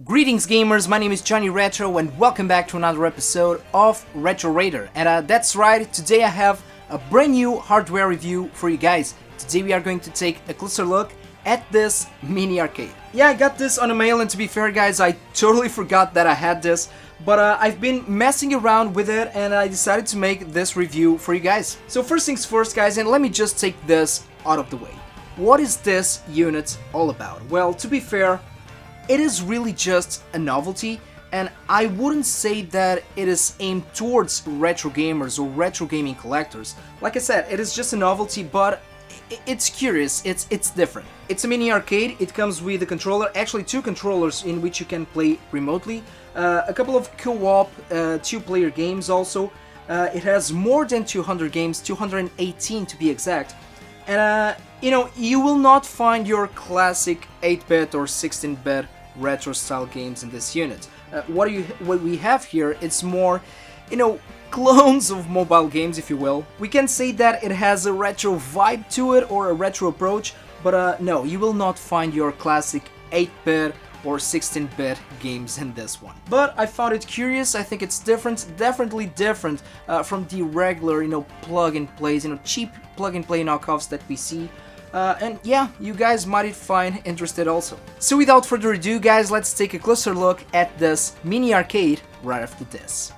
Greetings gamers, my name is Johnny Retro and welcome back to another episode of Retro Raider. And that's right, today I have a brand new hardware review for you guys. Today we are going to take a closer look at this mini arcade. Yeah, I got this on a mail, and to be fair guys, I totally forgot that I had this. But I've been messing around with it and I decided to make this review for you guys. So first things first guys, and let me just take this out of the way. What is this unit all about? Well, to be fair, it is really just a novelty, and I wouldn't say that it is aimed towards retro gamers or retro gaming collectors. Like I said, it is just a novelty, but it's curious, it's different. It's a mini arcade, it comes with a controller, actually two controllers in which you can play remotely, a couple of co-op two-player games also. It has more than 200 games, 218 to be exact, and you know, you will not find your classic 8-bit or 16-bit retro style games in this unit. What we have here, it's more, you know, clones of mobile games, if you will. We can say that it has a retro vibe to it or a retro approach, but no, you will not find your classic 8-bit or 16-bit games in this one. But I found it curious. I think it's different, definitely different from the regular, you know, plug-and-plays, you know, cheap plug-and-play knockoffs that we see. And yeah, you guys might find interested also. So without further ado guys, let's take a closer look at this mini arcade right after this.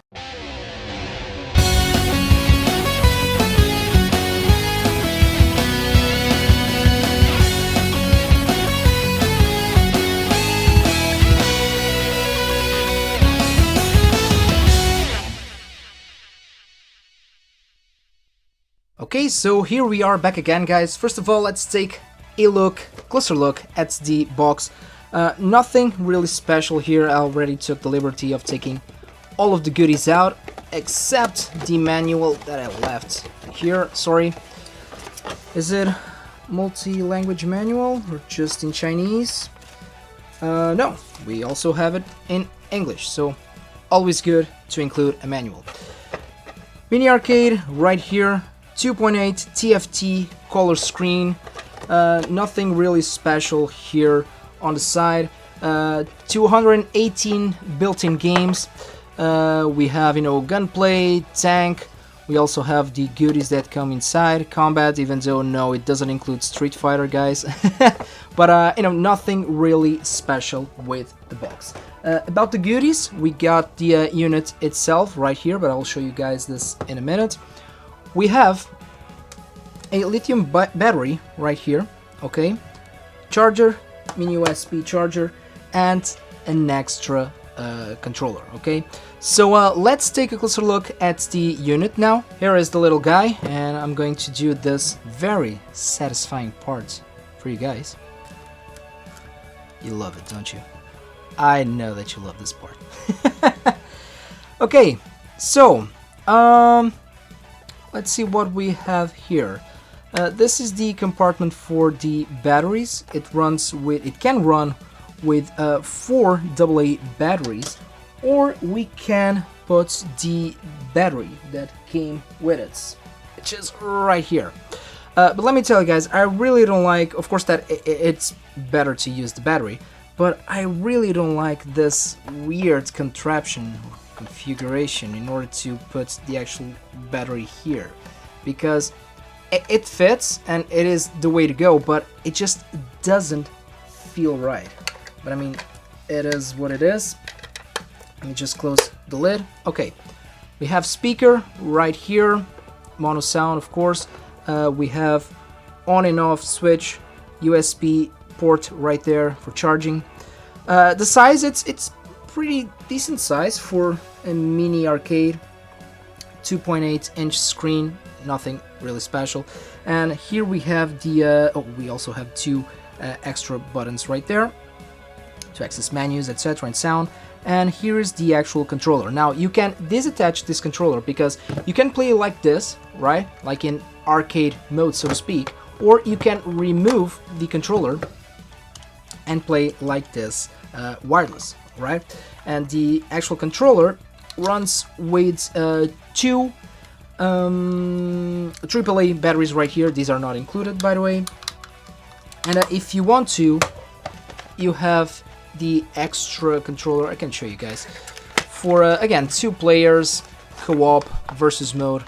Okay, so here we are back again guys. First of all, let's take a closer look at the box. Nothing really special here. I already took the liberty of taking all of the goodies out, except the manual that I left here. Sorry. Is it multi-language manual or just in Chinese? No, we also have it in English, so always good to include a manual. Mini arcade right here. 2.8 TFT color screen, nothing really special here on the side. 218 built-in games. We have, you know, gunplay, tank. We also have the goodies that come inside. Combat, even though no, it doesn't include Street Fighter, guys. But you know, nothing really special with the box. About the goodies, we got the unit itself right here, but I'll show you guys this in a minute. We have a lithium battery right here, okay, charger, mini USB charger, and an extra controller, okay. So let's take a closer look at the unit now. Here is the little guy, and I'm going to do this very satisfying part for you guys. You love it, don't you? I know that you love this part. Okay, so let's see what we have here. This is the compartment for the batteries. It can run with 4 AA batteries, or we can put the battery that came with it, which is right here. But let me tell you guys, I really don't like, of course that it's better to use the battery, but I really don't like this weird contraption configuration in order to put the actual battery here, because it fits and it is the way to go, but it just doesn't feel right. But I mean, it is what it is. Let me just close the lid. Okay, we have speaker right here, mono sound of course. We have on and off switch, USB port right there for charging. The size, it's pretty decent size for a mini arcade. 2.8-inch screen, nothing really special. And here we have the we also have 2 extra buttons right there to access menus, etc., and sound. And here is the actual controller. Now you can disattach this controller because you can play like this, right, like in arcade mode, so to speak, or you can remove the controller and play like this, wireless, right? And the actual controller runs with 2 AAA batteries right here. These are not included, by the way. And if you want to, you have the extra controller. I can show you guys. For, again, 2 players, co-op, versus mode,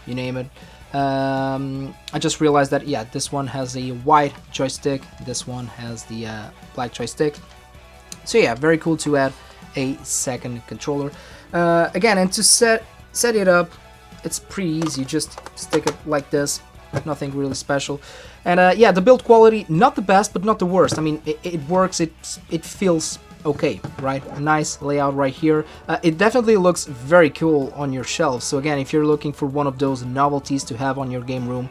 you name it. I just realized that, yeah, this one has a white joystick, this one has the black joystick. So yeah, very cool to add a second controller. Again, and to set it up, it's pretty easy. You just stick it like this, nothing really special. And yeah, the build quality, not the best, but not the worst. I mean, it works, it feels okay, right? A nice layout right here. It definitely looks very cool on your shelf. So again, if you're looking for one of those novelties to have on your game room,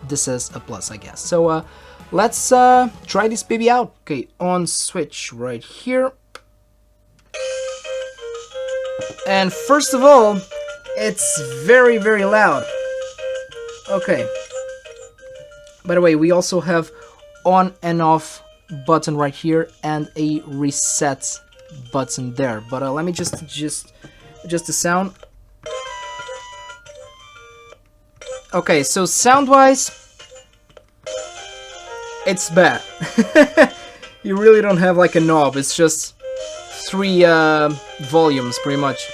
this is a plus, I guess. So let's try this baby out. Okay, on Switch right here. And first of all, it's very, very loud. Okay. By the way, we also have on and off button right here and a reset button there. But let me just adjust the sound. Okay, so sound-wise, it's bad. You really don't have like a knob. It's just 3 volumes, pretty much.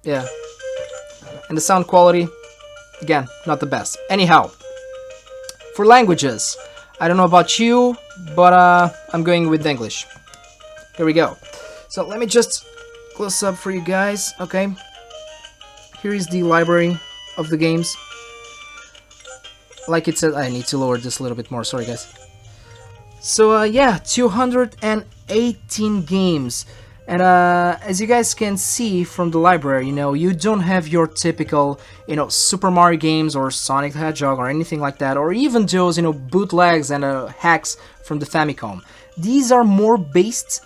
Yeah. And the sound quality, again, not the best. Anyhow, for languages, I don't know about you, but I'm going with English. Here we go. So let me just close up for you guys. Okay. Here is the library of the games. Like it said, I need to lower this a little bit more. Sorry, guys. So yeah, 218 games. And as you guys can see from the library, you know, you don't have your typical, you know, Super Mario games or Sonic the Hedgehog or anything like that, or even those, you know, bootlegs and hacks from the Famicom. These are more based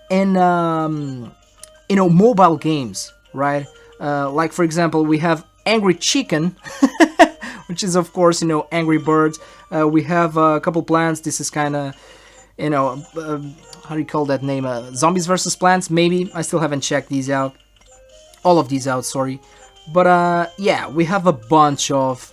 in, you know, mobile games, right? Like, for example, we have Angry Chicken, which is, of course, you know, Angry Birds. We have a couple plants. This is kind of, you know, how do you call that name? Zombies vs. Plants, maybe. I still haven't checked these out. All of these out, sorry. But yeah, we have a bunch of,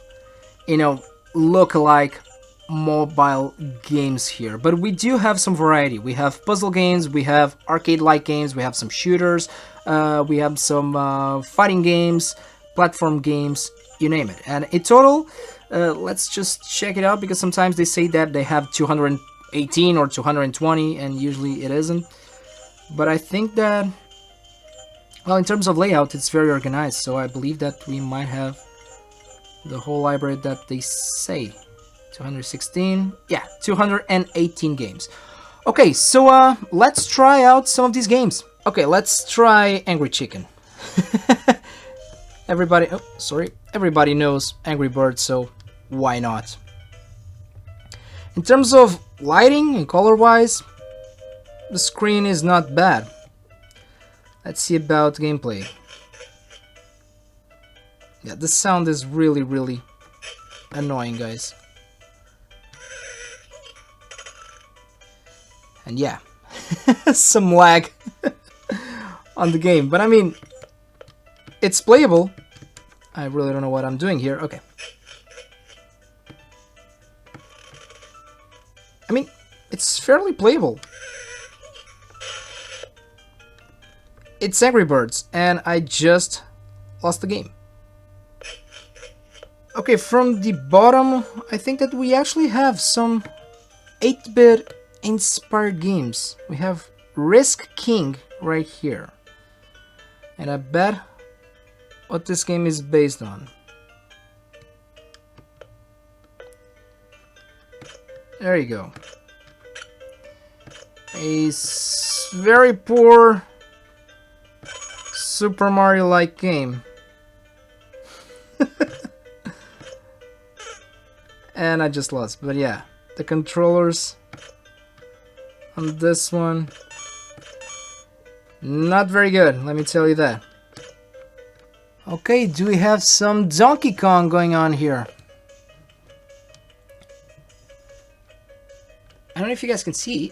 you know, look-alike mobile games here. But we do have some variety. We have puzzle games, we have arcade-like games, we have some shooters, we have some fighting games, platform games, you name it. And in total, let's just check it out, because sometimes they say that they have 218 or 220, and usually it isn't. But I think that, well, in terms of layout, it's very organized, so I believe that we might have the whole library that they say. 216, yeah, 218 games. Okay, so let's try out some of these games. Okay, let's try Angry Chicken. Everybody, oh, sorry, everybody knows Angry Birds, so why not? In terms of lighting and color-wise, the screen is not bad. Let's see about gameplay. Yeah, the sound is really, really annoying, guys. And yeah, some lag on the game. But I mean, it's playable. I really don't know what I'm doing here. Okay. I mean, it's fairly playable. It's Angry Birds, and I just lost the game. Okay, from the bottom, I think that we actually have some 8-bit inspired games. We have Risk King right here. And I bet what this game is based on. There you go. A very poor Super Mario-like game. And I just lost, but yeah, the controllers on this one, not very good, let me tell you that. Okay, do we have some Donkey Kong going on here? I don't know if you guys can see.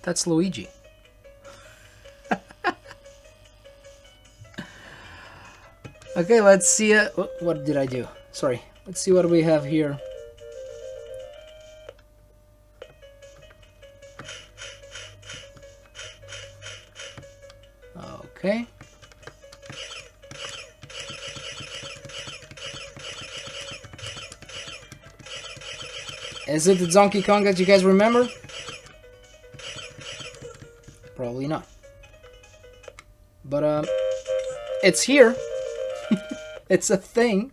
That's Luigi. Okay, let's see. What did I do? Sorry. Let's see what we have here. Okay. Is it the Donkey Kong that you guys remember? Probably not. But it's here. It's a thing.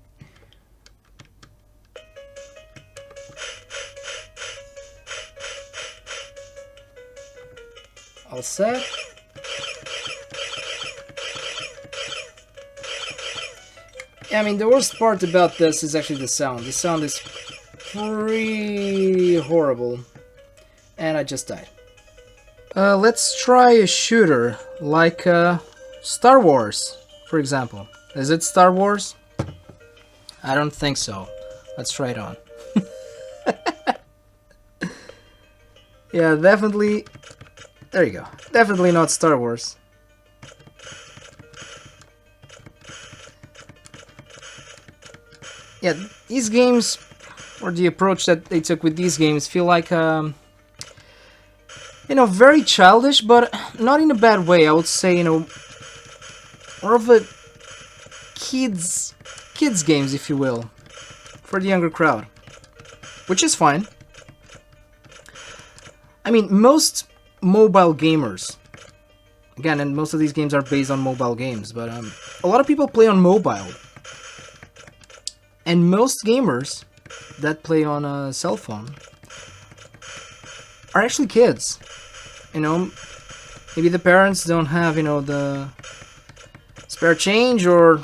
All set. I mean, the worst part about this is actually the sound. The sound is pretty horrible. And I just died. Let's try a shooter like Star Wars, for example. Is it Star Wars? I don't think so. Let's try it on. Yeah, definitely. There you go. Definitely not Star Wars. Yeah, these games, or the approach that they took with these games, feel like, you know, very childish, but not in a bad way. I would say, you know, more of a kids games, if you will, for the younger crowd, which is fine. I mean, most mobile gamers, again, and most of these games are based on mobile games, but a lot of people play on mobile. And most gamers that play on a cell phone are actually kids. You know, maybe the parents don't have, you know, the spare change, or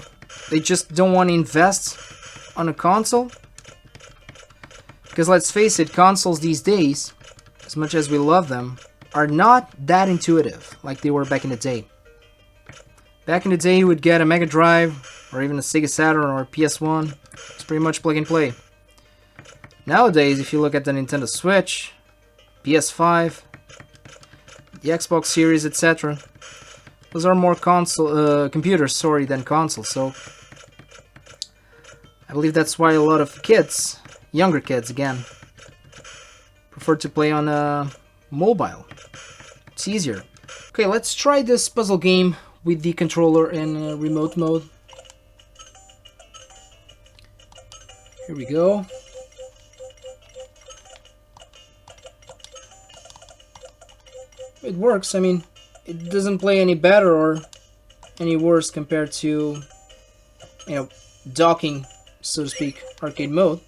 they just don't want to invest on a console. Because let's face it, consoles these days, as much as we love them, are not that intuitive like they were back in the day. Back in the day, you would get a Mega Drive, or even a Sega Saturn or a PS1. It's pretty much plug and play. Nowadays, if you look at the Nintendo Switch, PS5, the Xbox Series, etc., those are more computers, than consoles. So I believe that's why a lot of kids, younger kids again, prefer to play on mobile. It's easier. Okay, let's try this puzzle game with the controller in remote mode. Here we go. It works. I mean, it doesn't play any better or any worse compared to, you know, docking, so to speak, arcade mode.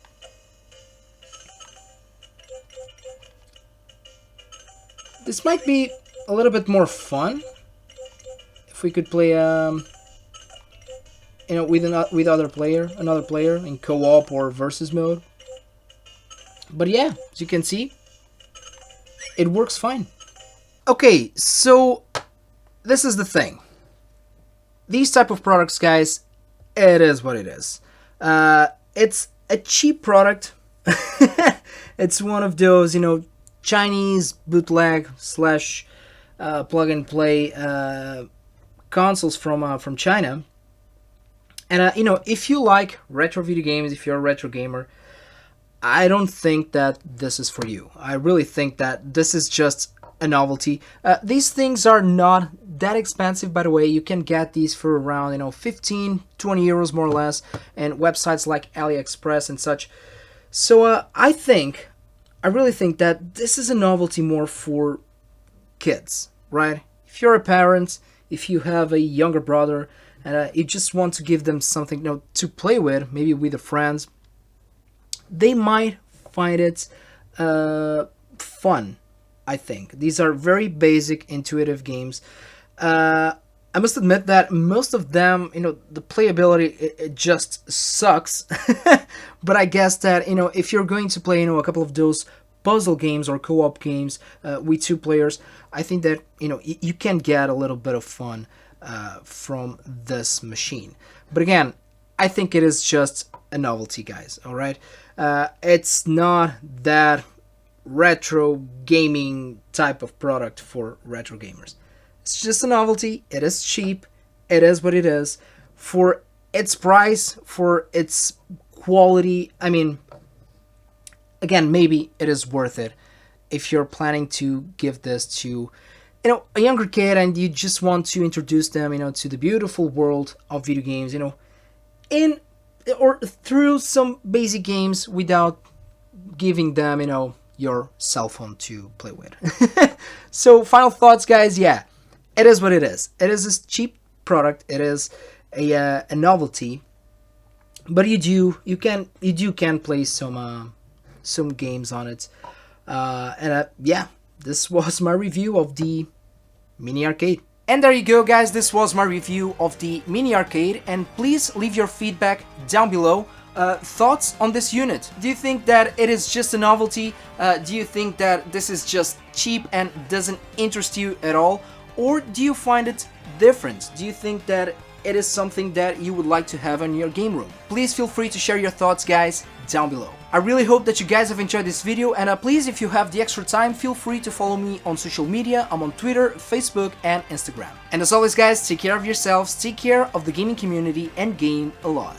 This might be a little bit more fun if we could play, you know, with another player in co-op or versus mode. But yeah, as you can see, it works fine. Okay, so this is the thing. These type of products, guys, it is what it is. It's a cheap product. It's one of those, you know, Chinese bootleg slash plug and play consoles from China. And you know, if you like retro video games, if you're a retro gamer, I don't think that this is for you. I really think that this is just a novelty. These things are not that expensive, by the way. You can get these for around, you know, 15, 20 euros more or less, and websites like AliExpress and such. So I really think that this is a novelty more for kids, right? If you're a parent, if you have a younger brother, and you just want to give them something, you know, to play with, maybe with the friends, they might find it fun. I think these are very basic, intuitive games. I must admit that most of them, you know, the playability it just sucks. But I guess that, you know, if you're going to play, you know, a couple of those puzzle games or co-op games with two players, I think that, you know, you can get a little bit of fun from this machine. But again, I think it is just a novelty, guys. All right, it's not that retro gaming type of product for retro gamers. It's just a novelty. It is cheap. It is what it is. For its price, for its quality, I mean, again, maybe it is worth it if you're planning to give this to, you a younger kid and you just want to introduce them, to the beautiful world of video games, in or through some basic games without giving them, your cell phone to play with. So final thoughts, guys. Yeah, it is what it is. It is a cheap product. It is a novelty, but you can play some games on it. Yeah, this was my review of the mini arcade. And there you go, guys, this was my review of the mini arcade, and please leave your feedback down below. Thoughts on this unit? Do you think that it is just a novelty? Do you think that this is just cheap and doesn't interest you at all? Or do you find it different? Do you think that it is something that you would like to have in your game room? Please feel free to share your thoughts, guys, down below. I really hope that you guys have enjoyed this video, and please, if you have the extra time, feel free to follow me on social media. I'm on Twitter, Facebook, and Instagram. And as always, guys, take care of yourselves, take care of the gaming community, and game a lot.